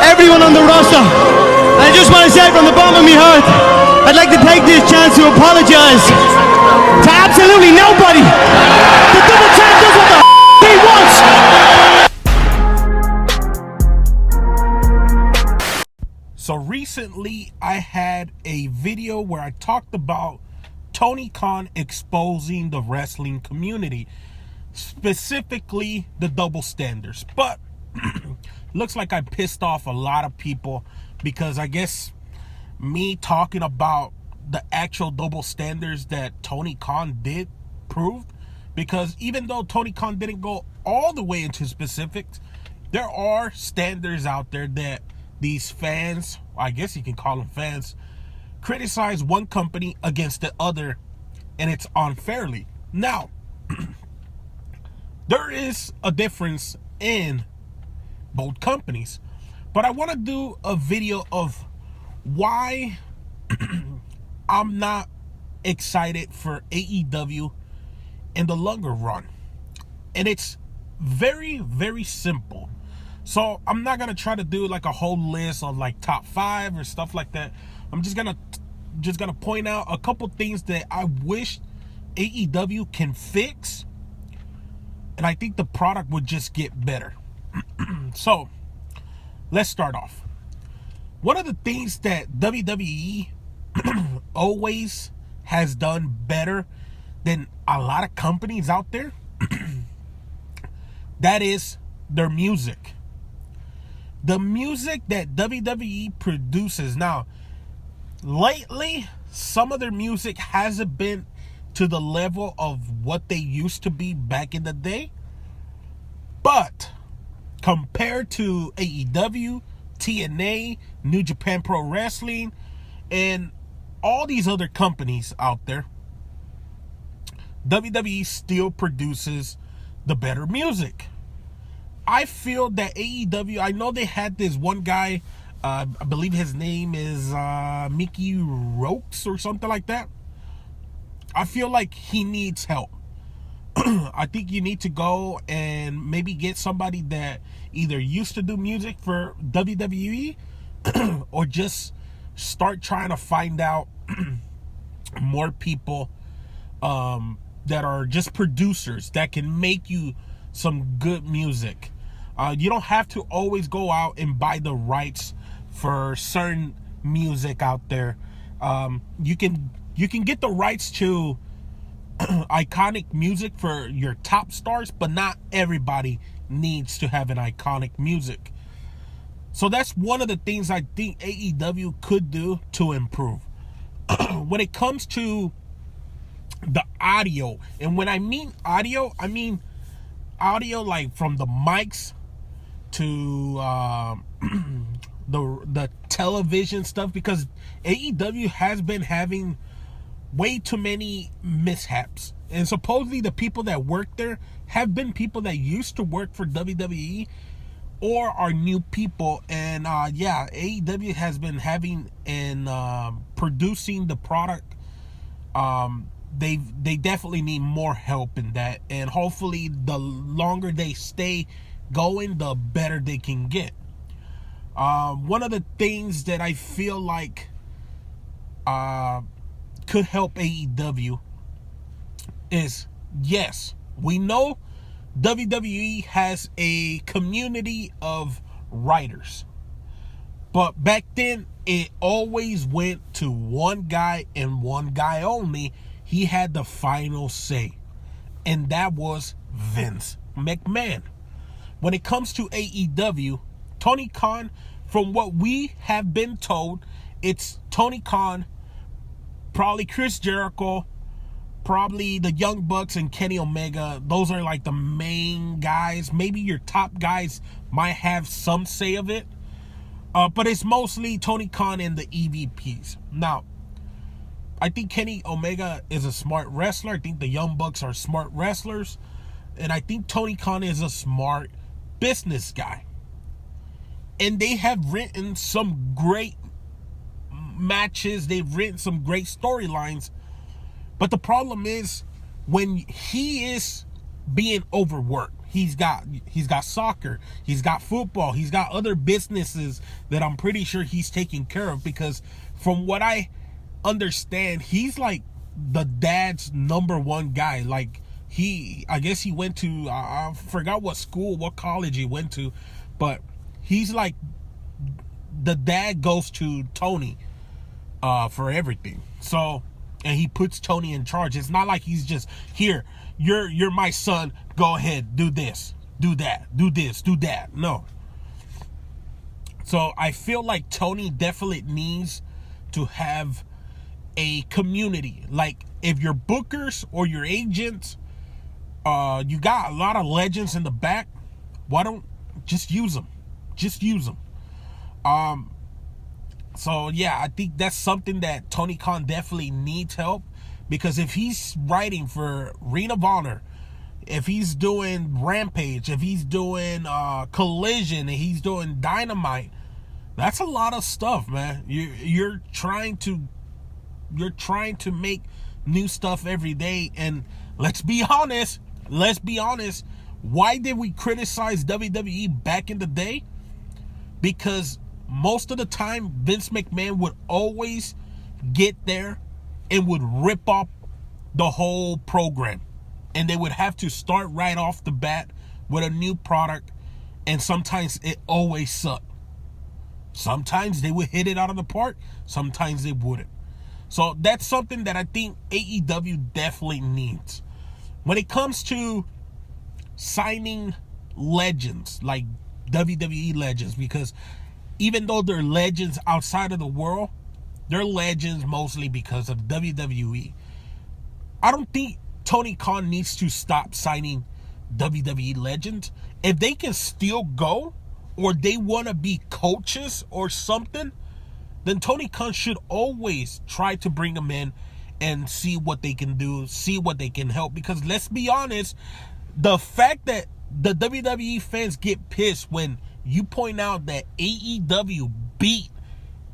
everyone on the roster. I just want to say from the bottom of my heart, I'd like to take this chance to apologize to absolutely nobody. The double champ does what the he wants. So recently I had a video where I talked about Tony Khan exposing the wrestling community, specifically the double standards. But looks like I pissed off a lot of people, because I guess me talking about the actual double standards that Tony Khan did proved, because even though Tony Khan didn't go all the way into specifics, there are standards out there that these fans, I guess you can call them fans, criticize one company against the other, and it's unfairly. Now, there is a difference in both companies, but I want to do a video of why I'm not excited for AEW in the longer run. And it's very, very simple. So I'm not gonna try to do like a whole list of like top 5 or stuff like that. I'm just gonna point out a couple things that I wish AEW can fix, and I think the product would just get better. So let's start off. One of the things that WWE always has done better than a lot of companies out there, that is their music. The music that WWE produces. Now, lately, some of their music hasn't been to the level of what they used to be back in the day. But compared to AEW, TNA, New Japan Pro Wrestling, and all these other companies out there, WWE still produces the better music. I feel that AEW, I know they had this one guy, I believe his name is Mickey Rokes or something like that. I feel like he needs help. I think you need to go and maybe get somebody that either used to do music for WWE or just start trying to find out more people that are just producers that can make you some good music. You don't have to always go out and buy the rights for certain music out there. You can get the rights to iconic music for your top stars, but not everybody needs to have an iconic music. So that's one of the things I think AEW could do to improve. When it comes to the audio, and when I mean audio, I mean audio like from the mics to the television stuff, because AEW has been having way too many mishaps, and supposedly the people that work there have been people that used to work for WWE or are new people. And AEW has been having and producing the product. They definitely need more help in that, and hopefully the longer they stay going, the better they can get. One of the things that I feel like could help AEW is, yes, we know WWE has a community of writers, but back then it always went to one guy and one guy only. He had the final say, and that was Vince McMahon. When it comes to AEW, Tony Khan, from what we have been told, it's Tony Khan, probably Chris Jericho, probably the Young Bucks and Kenny Omega. Those are like the main guys. Maybe your top guys might have some say of it, but it's mostly Tony Khan and the EVPs. Now, I think Kenny Omega is a smart wrestler. I think the Young Bucks are smart wrestlers, and I think Tony Khan is a smart business guy. And they have written some great matches. They've written some great storylines. But the problem is when he is being overworked, he's got soccer, he's got football, he's got other businesses that I'm pretty sure he's taking care of, because from what I understand, he's like the dad's number one guy. Like, I guess he went to, I forgot what college he went to, but he's like, the dad goes to Tony for everything. So, and he puts Tony in charge. It's not like he's just, here, you're my son, go ahead, do this, do that, do this, do that. No. So I feel like Tony definitely needs to have a community. Like, if your bookers or your agents, you got a lot of legends in the back, why don't just use them? Just use them. So yeah, I think that's something that Tony Khan definitely needs help, because if he's writing for Ring of Honor, if he's doing Rampage, if he's doing Collision, and he's doing Dynamite, that's a lot of stuff, man. You're trying to make new stuff every day. And let's be honest, why did we criticize WWE back in the day? Because most of the time Vince McMahon would always get there and would rip off the whole program, and they would have to start right off the bat with a new product, and sometimes it always sucked. Sometimes they would hit it out of the park, sometimes they wouldn't. So that's something that I think AEW definitely needs. When it comes to signing legends, like WWE legends, because even though they're legends outside of the world, they're legends mostly because of WWE. I don't think Tony Khan needs to stop signing WWE legends. If they can still go, or they want to be coaches or something, then Tony Khan should always try to bring them in and see what they can do, see what they can help. Because let's be honest, the fact that the WWE fans get pissed when you point out that AEW beat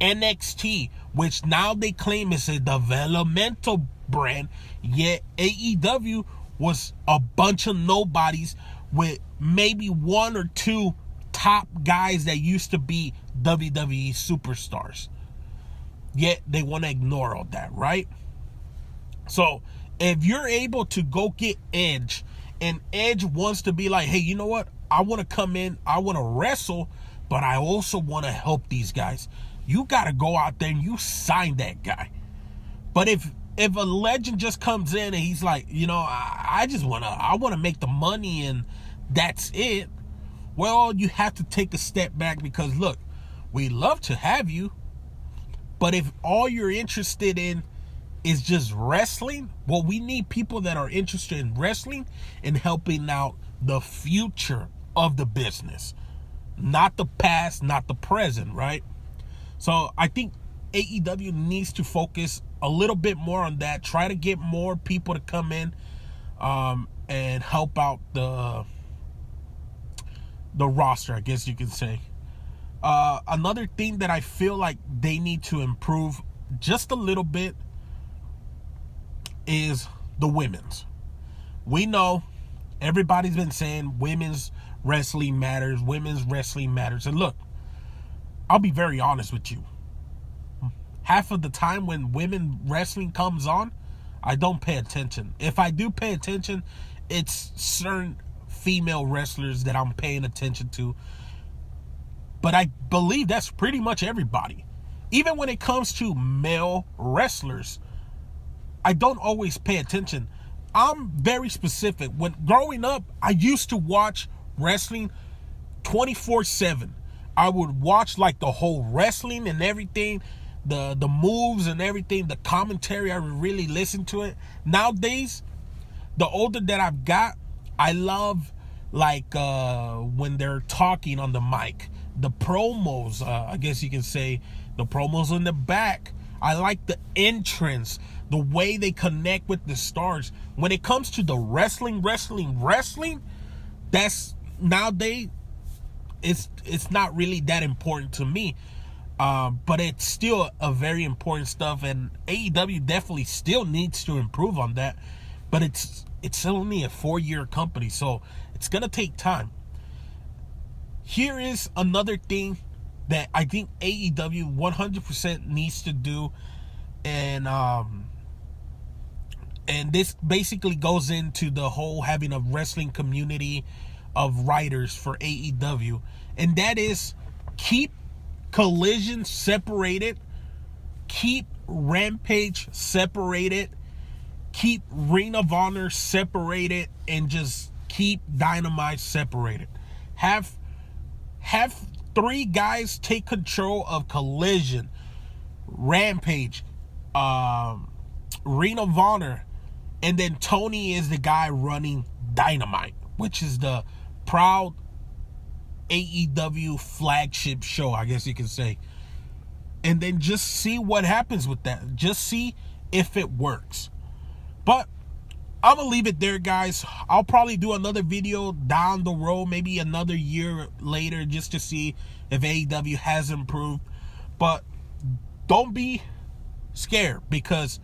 NXT, which now they claim is a developmental brand, yet AEW was a bunch of nobodies with maybe one or two top guys that used to be WWE superstars. Yet they want to ignore all that, right? So if you're able to go get Edge, and Edge wants to be like, hey, you know what? I want to come in, I want to wrestle, but I also want to help these guys. You got to go out there and you sign that guy. But if a legend just comes in and he's like, you know, I want to make the money and that's it, well, you have to take a step back, because look, we love to have you, but if all you're interested in is just wrestling, well, we need people that are interested in wrestling and helping out the future of the business, not the past, not the present, right? So I think AEW needs to focus a little bit more on that. Try to get more people to come in and help out the roster, I guess you can say. Another thing that I feel like they need to improve just a little bit is the women's. We know everybody's been saying women's wrestling matters, and look, I'll be very honest with you. Half of the time when women wrestling comes on, I don't pay attention. If I do pay attention, it's certain female wrestlers that I'm paying attention to. But I believe that's pretty much everybody. Even when it comes to male wrestlers, I don't always pay attention. I'm very specific. When growing up, I used to watch wrestling 24/7. I would watch like the whole wrestling and everything, the moves and everything, the commentary. I would really listen to it. Nowadays, the older that I've got, I love like when they're talking on the mic, the promos, I guess you can say, the promos in the back. I like the entrance, the way they connect with the stars. When it comes to the wrestling, that's nowadays, it's not really that important to me. But it's still a very important stuff, and AEW definitely still needs to improve on that. But it's only a 4-year company, so It's gonna take time. Here is another thing that I think AEW 100% needs to do, and this basically goes into the whole having a wrestling community of writers for AEW, and that is keep Collision separated, keep Rampage separated, keep Ring of Honor separated, and just keep Dynamite separated. Have 3 guys take control of Collision, Rampage, Ring of Honor, and then Tony is the guy running Dynamite, which is the proud AEW flagship show, I guess you can say. And then just see what happens with that. Just see if it works. But I'm going to leave it there, guys. I'll probably do another video down the road, maybe another year later, just to see if AEW has improved. But don't be scared, because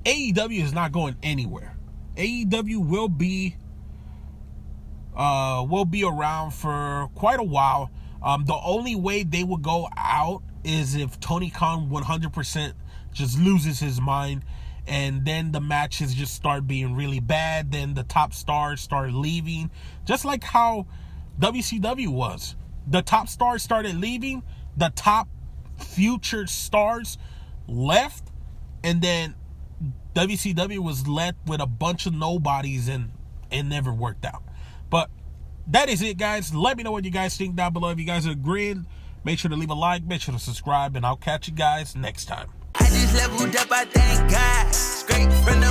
AEW is not going anywhere. AEW will be around for quite a while. The only way they will go out is if Tony Khan 100% just loses his mind, and then the matches just start being really bad. Then the top stars start leaving, just like how WCW was. The top stars started leaving, the top future stars left, and then WCW was left with a bunch of nobodies, and it never worked out. But that is it, guys. Let me know what you guys think down below. If you guys are agreeing, make sure to leave a like, make sure to subscribe, and I'll catch you guys next time. I just leveled up, I thank God. Straight from the